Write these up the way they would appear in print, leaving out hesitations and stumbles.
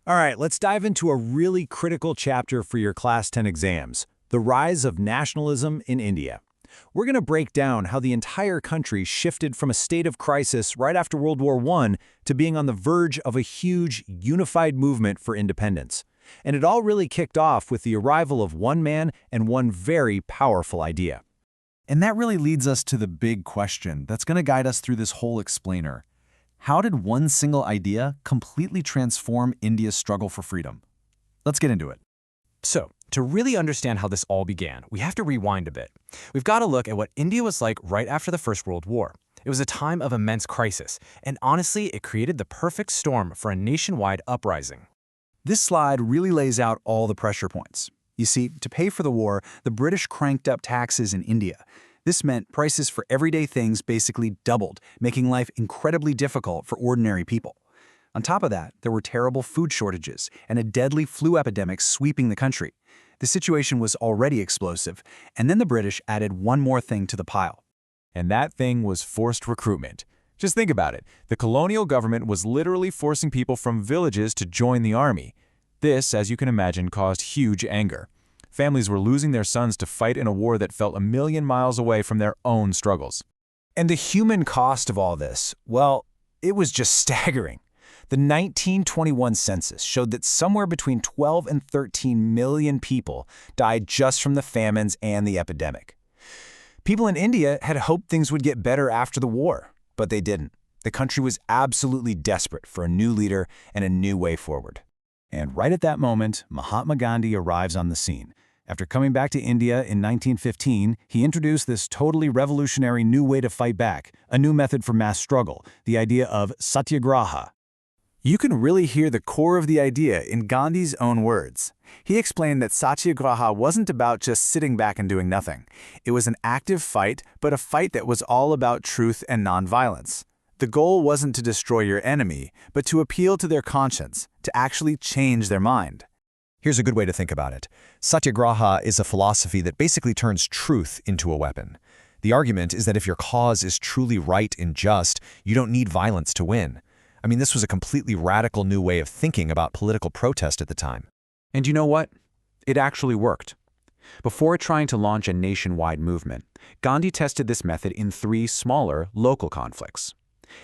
All right, let's dive into a really critical chapter for your Class 10 exams, the rise of nationalism in India. We're going to break down how the entire country shifted from a state of crisis right after World War I to being on the verge of a huge, unified movement for independence. And it all really kicked off with the arrival of one man and one very powerful idea. And that really leads us to the big question that's going to guide us through this whole explainer. How did one single idea completely transform India's struggle for freedom? Let's get into it. So, to really understand how this all began, we have to rewind a bit. We've got to look at what India was like right after the First World War. It was a time of immense crisis, and honestly, it created the perfect storm for a nationwide uprising. This slide really lays out all the pressure points. You see, to pay for the war, the British cranked up taxes in India. This meant prices for everyday things basically doubled, making life incredibly difficult for ordinary people. On top of that, there were terrible food shortages and a deadly flu epidemic sweeping the country. The situation was already explosive, and then the British added one more thing to the pile. And that thing was forced recruitment. Just think about it. The colonial government was literally forcing people from villages to join the army. This, as you can imagine, caused huge anger. Families were losing their sons to fight in a war that felt a million miles away from their own struggles. And the human cost of all this, well, it was just staggering. The 1921 census showed that somewhere between 12 and 13 million people died just from the famines and the epidemic. People in India had hoped things would get better after the war, but they didn't. The country was absolutely desperate for a new leader and a new way forward. And right at that moment, Mahatma Gandhi arrives on the scene. After coming back to India in 1915, he introduced this totally revolutionary new way to fight back, a new method for mass struggle, the idea of Satyagraha. You can really hear the core of the idea in Gandhi's own words. He explained that Satyagraha wasn't about just sitting back and doing nothing. It was an active fight, but a fight that was all about truth and nonviolence. The goal wasn't to destroy your enemy, but to appeal to their conscience, to actually change their mind. Here's a good way to think about it. Satyagraha is a philosophy that basically turns truth into a weapon. The argument is that if your cause is truly right and just, you don't need violence to win. I mean, this was a completely radical new way of thinking about political protest at the time. And you know what? It actually worked. Before trying to launch a nationwide movement, Gandhi tested this method in 3 smaller local conflicts.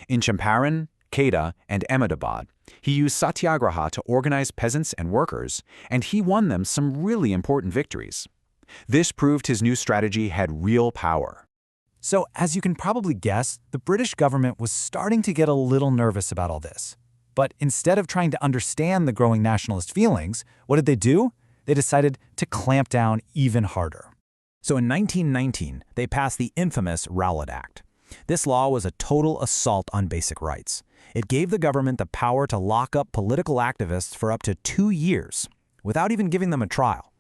In Champaran, Kheda, and Ahmedabad, he used Satyagraha to organize peasants and workers, and he won them some really important victories. This proved his new strategy had real power. So, as you can probably guess, the British government was starting to get a little nervous about all this. But instead of trying to understand the growing nationalist feelings, what did they do? They decided to clamp down even harder. So in 1919, they passed the infamous Rowlatt Act. This law was a total assault on basic rights. It gave the government the power to lock up political activists for up to 2 years, without even giving them a trial.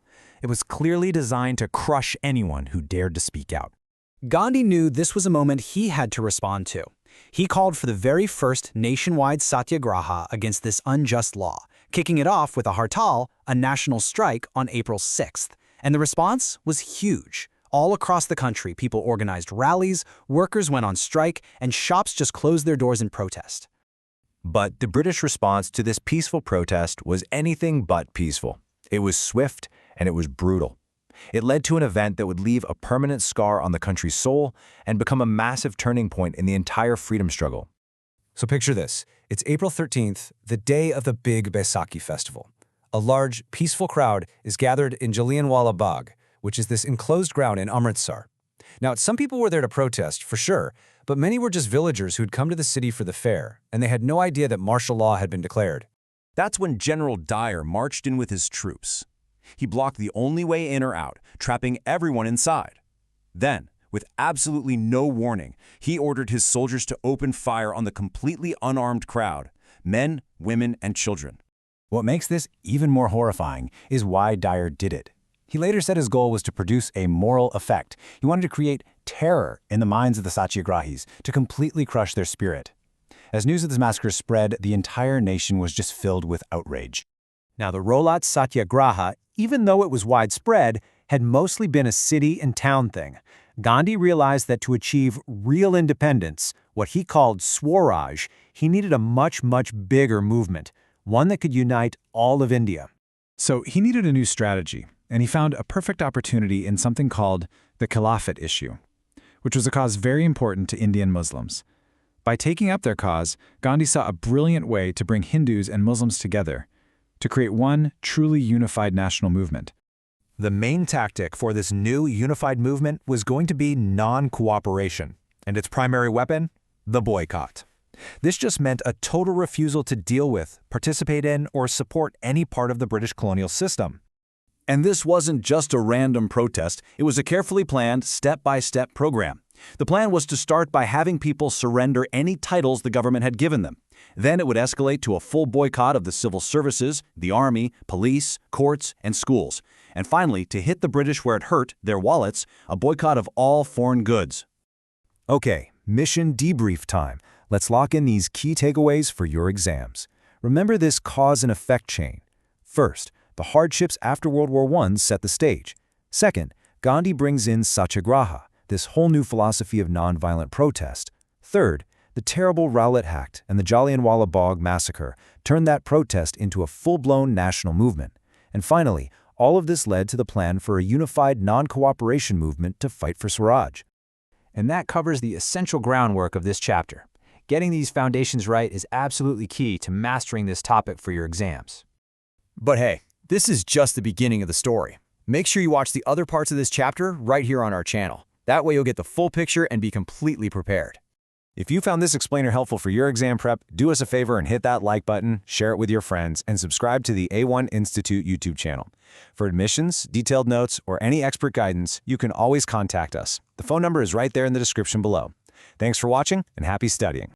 It was clearly designed to crush anyone who dared to speak out. Gandhi knew this was a moment he had to respond to. He called for the very first nationwide Satyagraha against this unjust law, kicking it off with a hartal, a national strike, on April 6th. And the response was huge. All across the country, people organized rallies, workers went on strike, and shops just closed their doors in protest. But the British response to this peaceful protest was anything but peaceful. It was swift and it was brutal. It led to an event that would leave a permanent scar on the country's soul and become a massive turning point in the entire freedom struggle. So picture this. It's April 13th, the day of the big Baisakhi festival. A large, peaceful crowd is gathered in Jallianwalla Bagh, which is this enclosed ground in Amritsar. Now, some people were there to protest, for sure, but many were just villagers who'd come to the city for the fair, and they had no idea that martial law had been declared. That's when General Dyer marched in with his troops. He blocked the only way in or out, trapping everyone inside. Then, with absolutely no warning, he ordered his soldiers to open fire on the completely unarmed crowd, men, women, and children. What makes this even more horrifying is why Dyer did it. He later said his goal was to produce a moral effect. He wanted to create terror in the minds of the Satyagrahis, to completely crush their spirit. As news of this massacre spread, the entire nation was just filled with outrage. Now, the Rowlatt Satyagraha, even though it was widespread, had mostly been a city and town thing. Gandhi realized that to achieve real independence, what he called Swaraj, he needed a much bigger movement, one that could unite all of India. So he needed a new strategy, and he found a perfect opportunity in something called the Khilafat issue, which was a cause very important to Indian Muslims. By taking up their cause, Gandhi saw a brilliant way to bring Hindus and Muslims together, to create one truly unified national movement. The main tactic for this new unified movement was going to be non-cooperation, and its primary weapon, the boycott. This just meant a total refusal to deal with, participate in, or support any part of the British colonial system. And this wasn't just a random protest, it was a carefully planned, step-by-step program. The plan was to start by having people surrender any titles the government had given them. Then it would escalate to a full boycott of the civil services, the army, police, courts, and schools. And finally, to hit the British where it hurt, their wallets, a boycott of all foreign goods. Okay, mission debrief time. Let's lock in these key takeaways for your exams. Remember this cause and effect chain. First, the hardships after World War I set the stage. Second, Gandhi brings in Satyagraha, this whole new philosophy of nonviolent protest. Third, the terrible Rowlatt Act and the Jallianwalla Bagh massacre turned that protest into a full-blown national movement. And finally, all of this led to the plan for a unified non-cooperation movement to fight for Swaraj. And that covers the essential groundwork of this chapter. Getting these foundations right is absolutely key to mastering this topic for your exams. But hey, this is just the beginning of the story. Make sure you watch the other parts of this chapter right here on our channel. That way you'll get the full picture and be completely prepared. If you found this explainer helpful for your exam prep, do us a favor and hit that like button, share it with your friends, and subscribe to the A1 Institute YouTube channel. For admissions, detailed notes, or any expert guidance, you can always contact us. The phone number is right there in the description below. Thanks for watching, and happy studying.